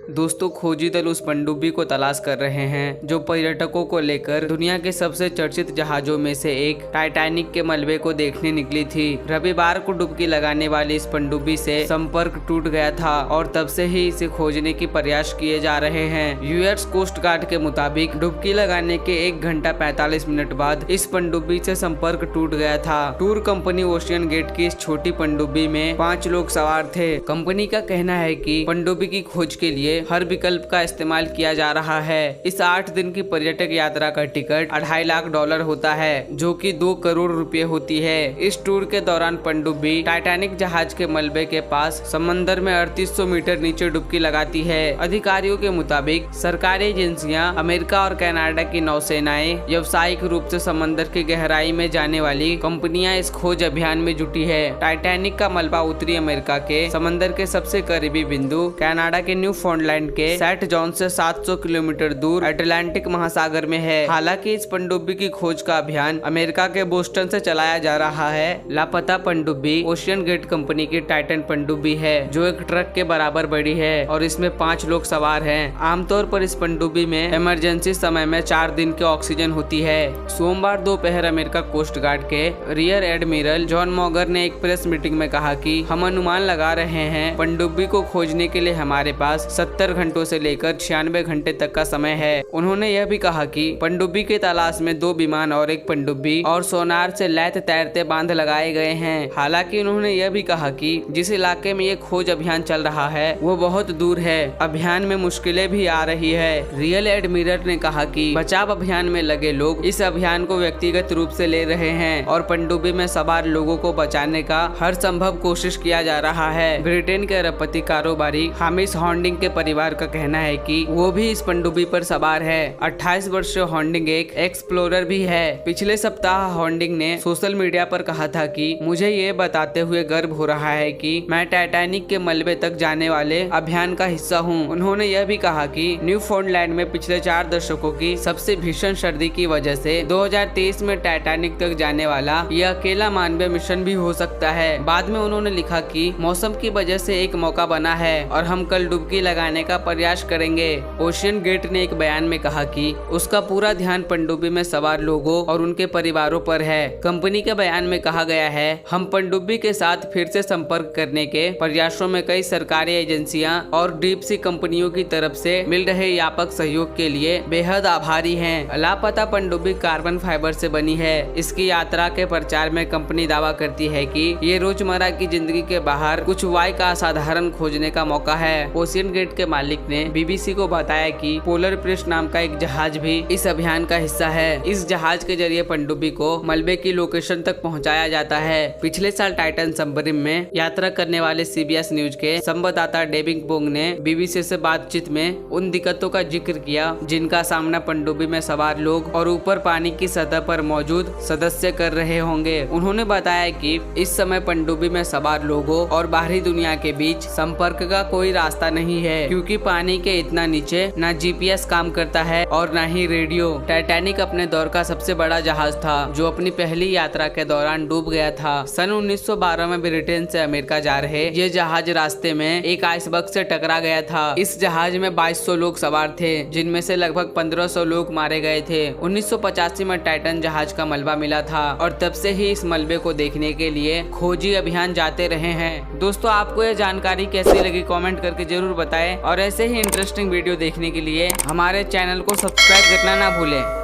दोस्तों, खोजी दल उस पनडुब्बी को तलाश कर रहे हैं जो पर्यटकों को लेकर दुनिया के सबसे चर्चित जहाजों में से एक टाइटैनिक के मलबे को देखने निकली थी। रविवार को डुबकी लगाने वाली इस पनडुब्बी से संपर्क टूट गया था और तब से ही इसे खोजने की प्रयास किए जा रहे हैं। यूएस कोस्ट गार्ड के मुताबिक डुबकी लगाने के 1 घंटा 45 मिनट बाद इस पनडुब्बी से संपर्क टूट गया था। टूर कंपनी ओशियन गेट की इस छोटी पनडुब्बी में 5 लोग सवार थे। कंपनी का कहना है कि पनडुब्बी की खोज के लिए हर विकल्प का इस्तेमाल किया जा रहा है। इस 8 दिन की पर्यटक यात्रा का टिकट $2.5 लाख होता है, जो कि 2 करोड़ रुपए होती है। इस टूर के दौरान पनडुब्बी टाइटैनिक जहाज के मलबे के पास समंदर में 3800 मीटर नीचे डुबकी लगाती है। अधिकारियों के मुताबिक सरकारी एजेंसियां, अमेरिका और कनाडा की नौसेनाएं, व्यावसायिक रूप से समंदर की गहराई में जाने वाली कंपनियां इस खोज अभियान में जुटी है। टाइटैनिक का मलबा उत्तरी अमेरिका के समंदर के सबसे करीबी बिंदु कनाडा के न्यूफाउंडलैंड के सेंट जॉन से 700 किलोमीटर दूर अटलांटिक महासागर में है। हालांकि इस पनडुब्बी की खोज का अभियान अमेरिका के बोस्टन से चलाया जा रहा है। लापता पनडुब्बी ओशियन गेट कंपनी की टाइटन पनडुब्बी है, जो एक ट्रक के बराबर बड़ी है और इसमें 5 लोग सवार हैं। आमतौर पर इस पनडुब्बी में इमरजेंसी समय में 4 दिन की ऑक्सीजन होती है। सोमवार दोपहर अमेरिका कोस्ट गार्ड के रियर एडमिरल जॉन मॉगर ने एक प्रेस मीटिंग में कहा कि हम अनुमान लगा रहे हैं पनडुब्बी को खोजने के लिए हमारे पास 70 घंटों से लेकर 96 घंटे तक का समय है। उन्होंने यह भी कहा कि पनडुब्बी के तलाश में 2 विमान और एक पनडुब्बी और सोनार से लैस तैरते बांध लगाए गए हैं। हालांकि उन्होंने यह भी कहा कि जिस इलाके में ये खोज अभियान चल रहा है वो बहुत दूर है। अभियान में मुश्किलें भी आ रही है। रियल एडमिरल ने कहा कि बचाव अभियान में लगे लोग इस अभियान को व्यक्तिगत रूप से ले रहे हैं और पनडुब्बी में सवार लोगों को बचाने का हर संभव कोशिश किया जा रहा है। ब्रिटेन के अरबपति कारोबारी हामिश हॉन्डिंग के परिवार का कहना है कि वो भी इस पनडुब्बी पर सवार है। 28 वर्षीय हॉन्डिंग एक एक्सप्लोरर भी है। पिछले सप्ताह हॉन्डिंग ने सोशल मीडिया पर कहा था कि मुझे ये बताते हुए गर्व हो रहा है कि मैं टाइटैनिक के मलबे तक जाने वाले अभियान का हिस्सा हूँ। उन्होंने यह भी कहा कि न्यूफाउंडलैंड में पिछले 4 दशकों की सबसे भीषण सर्दी की वजह से 2023 में टाइटैनिक तक जाने वाला यह अकेला मानवीय मिशन भी हो सकता है। बाद में उन्होंने लिखा कि मौसम की वजह से एक मौका बना है और हम कल डुबकी लगाने का प्रयास करेंगे। ओशियन गेट ने एक बयान में कहा कि उसका पूरा ध्यान पनडुब्बी में सवार लोगों और उनके परिवारों पर है। कंपनी के बयान में कहा गया है, हम पनडुब्बी के साथ फिर से संपर्क करने के प्रयासों में कई सरकारी एजेंसियां और डीप सी कंपनियों की तरफ से मिल रहे व्यापक सहयोग के लिए बेहद आभारी हैं। लापता पनडुब्बी कार्बन फाइबर से बनी है। इसकी यात्रा के प्रचार में कंपनी दावा करती है कि ये रोजमर्रा की जिंदगी के बाहर कुछ वाई का असाधारण खोजने का मौका है। ओशियन गेट के मालिक ने बीबीसी को बताया कि पोलर प्रेस नाम का एक जहाज भी इस अभियान का हिस्सा है। इस जहाज के जरिए पनडुब्बी को मलबे की लोकेशन तक पहुंचाया जाता है। पिछले साल टाइटन सबमरीन में यात्रा करने वाले सीबीएस न्यूज के संवाददाता डेविड बोंग ने बीबीसी से बातचीत में उन दिक्कतों का जिक्र किया जिनका सामना पनडुब्बी में सवार लोग और ऊपर पानी की सतह पर मौजूद सदस्य कर रहे होंगे। उन्होंने बताया कि इस समय पनडुब्बी में सवार लोगों और बाहरी दुनिया के बीच संपर्क का कोई रास्ता नहीं है, क्योंकि पानी के इतना नीचे ना जीपीएस काम करता है और ना ही रेडियो। टाइटैनिक अपने दौर का सबसे बड़ा जहाज था जो अपनी पहली यात्रा के दौरान डूब गया था। सन 1912 में ब्रिटेन से अमेरिका जा रहे ये जहाज रास्ते में एक आइसबर्ग से टकरा गया था। इस जहाज में 2200 लोग सवार थे, जिनमें से लगभग 1500 लोग मारे गए थे। 1985 में टाइटन जहाज का मलबा मिला था और तब से ही इस मलबे को देखने के लिए खोजी अभियान जाते रहे हैं। दोस्तों, आपको यह जानकारी कैसी लगी कमेंट करके जरूर बताएं और ऐसे ही इंटरेस्टिंग वीडियो देखने के लिए हमारे चैनल को सब्सक्राइब करना ना भूलें।